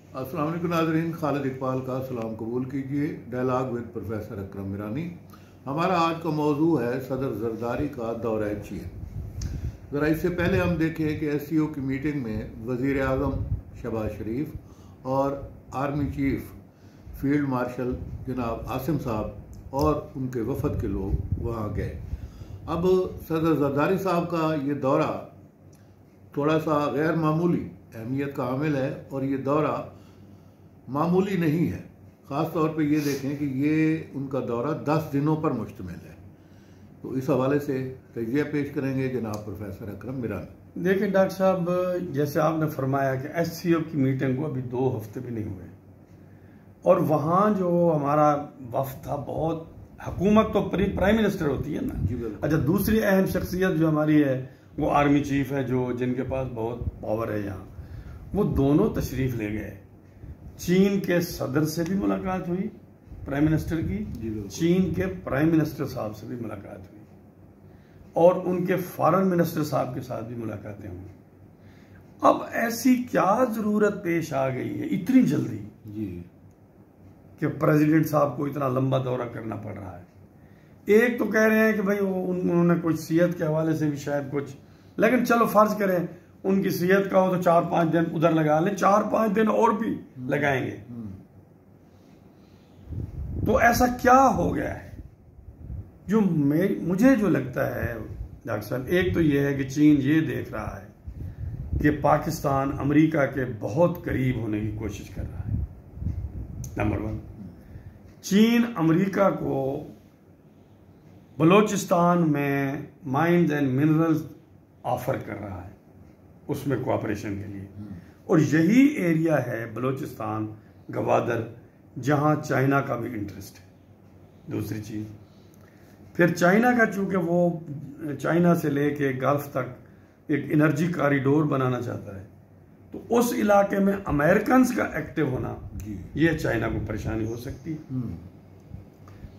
अस्सलाम वालेकुम नाज़रीन, खालिद इकबाल का सलाम कबूल कीजिए। डायलॉग विद प्रोफेसर अकरम मिरानी। हमारा आज का मौजू है सदर जरदारी का दौरा चीन। ज़रा इससे पहले हम देखें कि SCO की मीटिंग में वज़ीर आज़म शहबाज शरीफ और आर्मी चीफ फील्ड मार्शल जनाब आसिम साहब और उनके वफद के लोग वहाँ गए। अब सदर जरदारी साहब का ये दौरा थोड़ा सा गैर मामूली अहमियत का हामिल है और ये दौरा मामूली नहीं है। ख़ास तौर पे ये देखें कि ये उनका दौरा 10 दिनों पर मुश्तमिल है। तो इस हवाले से तजिया पेश करेंगे जनाब प्रोफेसर अकरम मिरानी। देखिए डॉक्टर साहब, जैसे आपने फरमाया कि SCO की मीटिंग को अभी 2 हफ्ते भी नहीं हुए और वहाँ जो हमारा वफ्द था, बहुत हुकूमत तो प्राइम मिनिस्टर होती है ना। अच्छा, दूसरी अहम शख्सियत जो हमारी है वो आर्मी चीफ है, जो जिनके पास बहुत पावर है यहाँ। वो दोनों तशरीफ ले गए। चीन के सदर से भी मुलाकात हुई प्राइम मिनिस्टर की, चीन के प्राइम मिनिस्टर साहब से भी मुलाकात हुई और उनके फॉरेन मिनिस्टर साहब के साथ भी मुलाकातें हुई। अब ऐसी क्या जरूरत पेश आ गई है इतनी जल्दी कि प्रेसिडेंट साहब को इतना लंबा दौरा करना पड़ रहा है। एक तो कह रहे हैं कि भाई उन्होंने कुछ सेहत के हवाले से भी शायद कुछ, लेकिन चलो फर्ज करें उनकी सेहत का हो तो 4-5 दिन उधर लगा लें, 4-5 दिन और भी लगाएंगे। तो ऐसा क्या हो गया है जो मुझे जो लगता है डॉक्टर साहब, एक तो यह है कि चीन ये देख रहा है कि पाकिस्तान अमेरिका के बहुत करीब होने की कोशिश कर रहा है। नंबर 1, चीन अमेरिका को बलोचिस्तान में माइंस एंड मिनरल्स ऑफर कर रहा है उसमें कोऑपरेशन के लिए, और यही एरिया है बलोचिस्तान गवादर जहां चाइना का भी इंटरेस्ट है। दूसरी चीज, फिर चाइना का, चूंकि वो चाइना से लेके गल्फ तक एक एनर्जी कॉरिडोर बनाना चाहता है, तो उस इलाके में अमेरिकन का एक्टिव होना ये चाइना को परेशानी हो सकती है।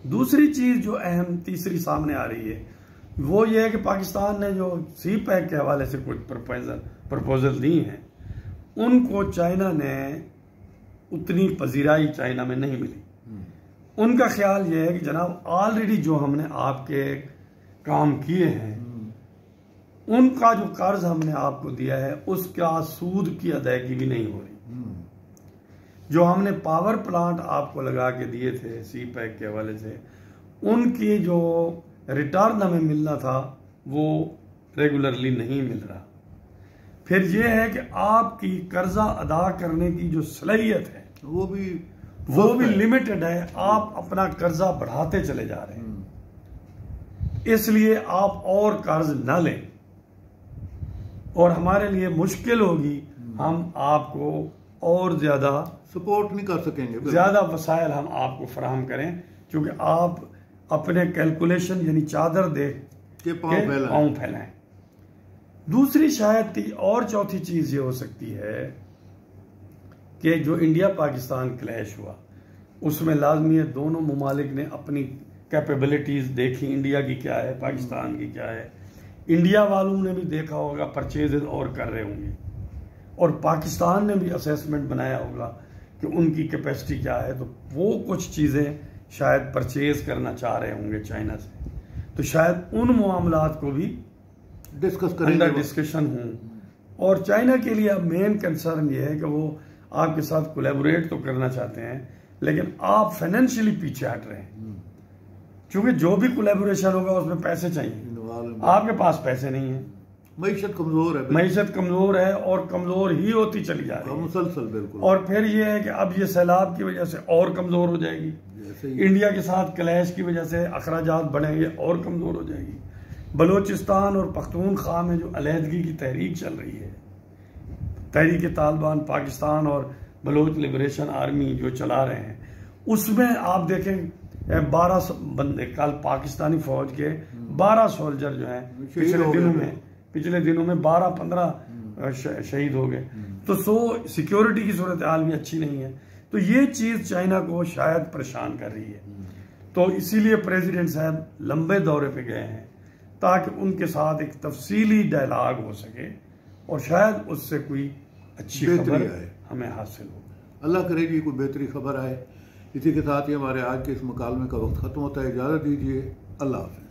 दूसरी चीज जो अहम तीसरी सामने आ रही है वो ये है कि पाकिस्तान ने जो CPEC के हवाले से कुछ प्रपोजल दी हैं, उनको चाइना ने उतनी पजीराई चाइना में नहीं मिली। उनका ख्याल ये है कि जनाब ऑलरेडी जो हमने आपके काम किए हैं, उनका जो कर्ज हमने आपको दिया है उसका सूद की अदायगी भी नहीं हो रही। जो हमने पावर प्लांट आपको लगा के दिए थे CPEC के हवाले से, उनकी जो रिटर्न हमें मिलना था वो रेगुलरली नहीं मिल रहा। फिर ये है कि आपकी कर्जा अदा करने की जो सलाहियत है वो भी लिमिटेड है। आप अपना कर्जा बढ़ाते चले जा रहे हैं, इसलिए आप और कर्ज ना लें और हमारे लिए मुश्किल होगी, हम आपको और ज्यादा सपोर्ट नहीं कर सकेंगे, ज्यादा वसाइल हम आपको फराहम करें, क्योंकि आप अपने कैलकुलेशन यानी चादर देख के पांव फैलाएं। दूसरी शायद और चौथी चीज ये हो सकती है कि जो इंडिया पाकिस्तान क्लैश हुआ उसमें लाजमी है दोनों मुमालिक ने अपनी कैपेबिलिटीज देखी, इंडिया की क्या है, पाकिस्तान की क्या है। इंडिया वालों ने भी देखा होगा, परचेजेज और कर रहे होंगे, और पाकिस्तान ने भी असेसमेंट बनाया होगा कि उनकी कैपेसिटी क्या है, तो वो कुछ चीजें शायद परचेज करना चाह रहे होंगे चाइना से। तो शायद उन मामलात को भी डिस्कस करेंगे, अंडर डिस्कशन हों। और चाइना के लिए अब मेन कंसर्न ये है कि वो आपके साथ कोलैबोरेट तो करना चाहते हैं, लेकिन आप फाइनेंशियली पीछे हट रहे हैं, क्योंकि जो भी कोलैबोरेशन होगा उसमें पैसे चाहिए, आपके पास पैसे नहीं है, मईशत कमजोर है और कमजोर ही होती चली जा रही है मुसलसल। बिल्कुल। और फिर ये है कि अब ये सैलाब की वजह से और कमजोर हो जाएगी, इंडिया के साथ क्लैश की वजह से अखराजात बढ़ेंगे और कमजोर हो जाएगी। बलोचिस्तान और पख्तूनख्वा में जो अलहदगी की तहरीक चल रही है, तहरीक तालिबान पाकिस्तान और बलोच लिबरेशन आर्मी जो चला रहे हैं, उसमें आप देखें 12 बंदे, कल पाकिस्तानी फौज के 12 सोल्जर जो हैं पिछले दिनों में 12-15 शहीद हो गए। तो सिक्योरिटी की सूरत हाल भी अच्छी नहीं है। तो ये चीज चाइना को शायद परेशान कर रही है। तो इसीलिए प्रेसिडेंट साहब लंबे दौरे पे गए हैं ताकि उनके साथ एक तफसीली डायलॉग हो सके और शायद उससे कोई अच्छी खबर हमें हासिल हो। अल्लाह करे जी कोई बेहतरी खबर आए। इसी के साथ ही हमारे आज के इस मुकालमे का वक्त ख़त्म होता है। इजाज़त दीजिए। अल्लाह हाफ़िज़।